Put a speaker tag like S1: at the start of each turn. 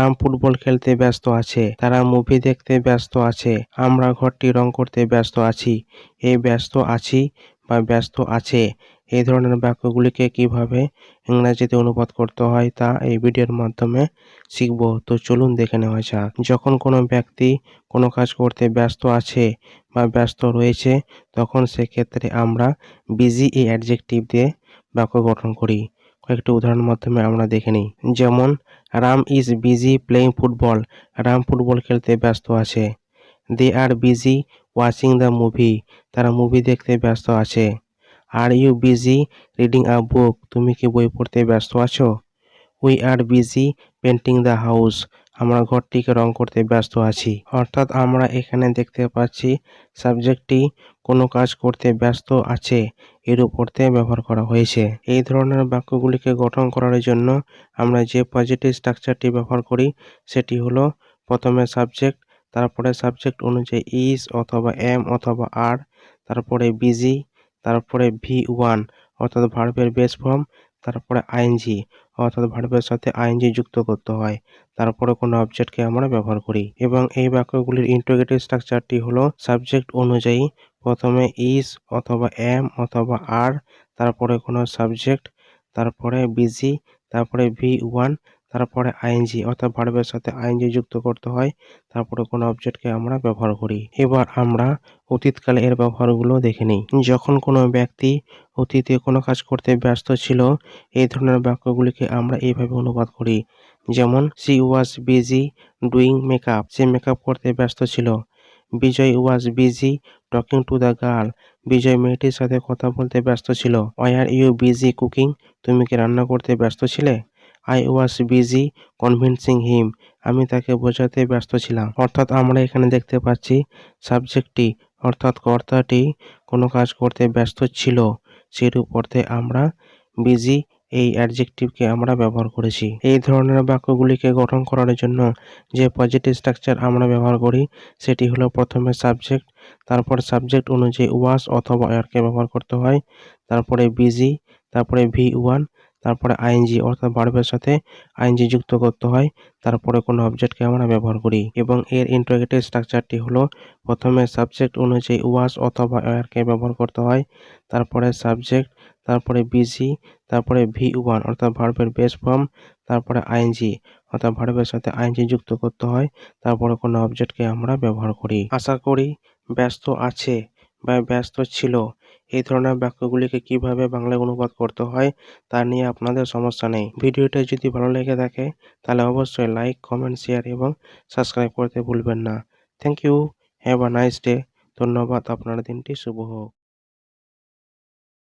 S1: Ram football খেলতে ব্যস্ত আছে, তারা মুভি দেখতে ব্যস্ত আছে, আমরা ঘরটি রং করতে ব্যস্ত আছি। এই ব্যস্ত আছি বা ব্যস্ত আছে এই ধরনের বাক্যগুলিকে কিভাবে ইংরেজিতে অনুবাদ করতে হয় তা এই ভিডিওর মাধ্যমে শিখব। তো চলুন দেখে নেওয়া যাক। যখন কোনো ব্যক্তি কোনো কাজ করতে ব্যস্ত আছে বা ব্যস্ত রয়েছে, তখন সেক্ষেত্রে আমরা বিজি এই অ্যাডজেক্টিভ দিয়ে বাক্য গঠন করি। কয়েকটি উদাহরণের মাধ্যমে আমরা দেখে নিই। যেমন, Ram is busy playing football, Ram football খেলতে ব্যস্ত আছে। They are busy watching the movie, তারা মুভি দেখতে ব্যস্ত আছে। Are you busy reading a book, তুমি কি বই পড়তে ব্যস্ত আছো? We are busy painting the house, আমরা ঘরটিকে রং করতে ব্যস্ত আছি। অর্থাৎ আমরা এখানে দেখতে পাচ্ছি সাবজেক্টটি কোনো কাজ করতে ব্যস্ত আছে এর উপর দিয়ে ব্যবহার করা হয়েছে। এই ধরনের বাক্যগুলিকে গঠন করার জন্য আমরা যে পজিটিভ স্ট্রাকচারটি ব্যবহার করি সেটি হলো প্রথমে সাবজেক্ট, তারপরে সাবজেক্ট অনুযায়ী ইজ অথবা এম অথবা আর, তারপরে বিজি, তারপরে V1 অর্থাৎ ভার্বের বেস ফর্ম, তারপরে আইএনজি অর্থাৎ ভার্বের সাথে আইএনজি যুক্ত করতে হয়, তারপরে কোনো অবজেক্টকে আমরা ব্যবহার করি। এবং এই বাক্যগুলির ইন্টিগ্রেটিভ স্ট্রাকচারটি হলো সাবজেক্ট অনুযায়ী প্রথমে ইজ অথবা এম অথবা আর, তারপরে কোনো সাবজেক্ট, তারপরে বিজি, তারপরে V1, তারপরে আইএনজি অর্থাৎ ভার্বের সাথে আইএনজি যুক্ত করতে হয়, তারপরে কোনো অবজেক্টকে আমরা ব্যবহার করি। এবার আমরা অতীতকালে এর ব্যবহারগুলো দেখে নিই। যখন কোনো ব্যক্তি অতীতে কোনো কাজ করতে ব্যস্ত ছিল, এই ধরনের বাক্যগুলিকে আমরা এইভাবে অনুবাদ করি। যেমন, she was busy doing makeup, সে মেকআপ করতে ব্যস্ত ছিল। Vijay was busy talking to the girl, Vijay মেয়েটির সাথে কথা বলতে ব্যস্ত ছিল। Why are you busy cooking, তুমি কি রান্না করতে ব্যস্ত ছিলে? I was busy convincing him, আমি তাকে বোঝাতে ব্যস্ত ছিলাম। অর্থাৎ আমরা এখানে দেখতে পাচ্ছি সাবজেক্টটি অর্থাৎ কর্তাটি কোনো কাজ করতে ব্যস্ত ছিল, সেই অর্থে আমরা বিজি এই অ্যাডজেক্টিভকে আমরা ব্যবহার করেছি। এই ধরনের বাক্যগুলিকে গঠন করার জন্য যে পজিটিভ স্ট্রাকচার আমরা ব্যবহার করি সেটি হলো প্রথমে সাবজেক্ট, তারপর সাবজেক্ট অনুযায়ী ওয়াজ অথবা এরকে ব্যবহার করতে হয়, তারপরে বিজি, তারপরে V1, তারপরে আইএনজি অর্থাৎ ভার্বের সাথে আইএনজি যুক্ত করতে হয়, তারপরে কোনো অবজেক্টকে আমরা ব্যবহার করি। এবং এর ইন্টিগ্রেটিভ স্ট্রাকচারটি হলো প্রথমে সাবজেক্ট অনুযায়ী ওয়াজ অথবা এরকে ব্যবহার করতে হয়, তারপরে সাবজেক্ট, তারপরে বিজি, তারপরে V1 অর্থাৎ ভার্বের বেস ফর্ম, তারপরে আইএনজি অর্থাৎ ভার্বের সাথে আইএনজি যুক্ত করতে হয়, তারপরে কোনো অবজেক্টকে আমরা ব্যবহার করি। আশা করি ব্যস্ত আছে বা ব্যস্ত ছিল এই ধরনের বাক্যগুলিকে কিভাবে বাংলায় অনুবাদ করতে হয় তা নিয়ে আপনাদের সমস্যা নেই। ভিডিওটা যদি ভালো লেগে থাকে তাহলে অবশ্যই লাইক, কমেন্ট, শেয়ার এবং সাবস্ক্রাইব করতে ভুলবেন না। Thank you, have a nice day. ধন্যবাদ, আপনার দিনটি শুভ হোক।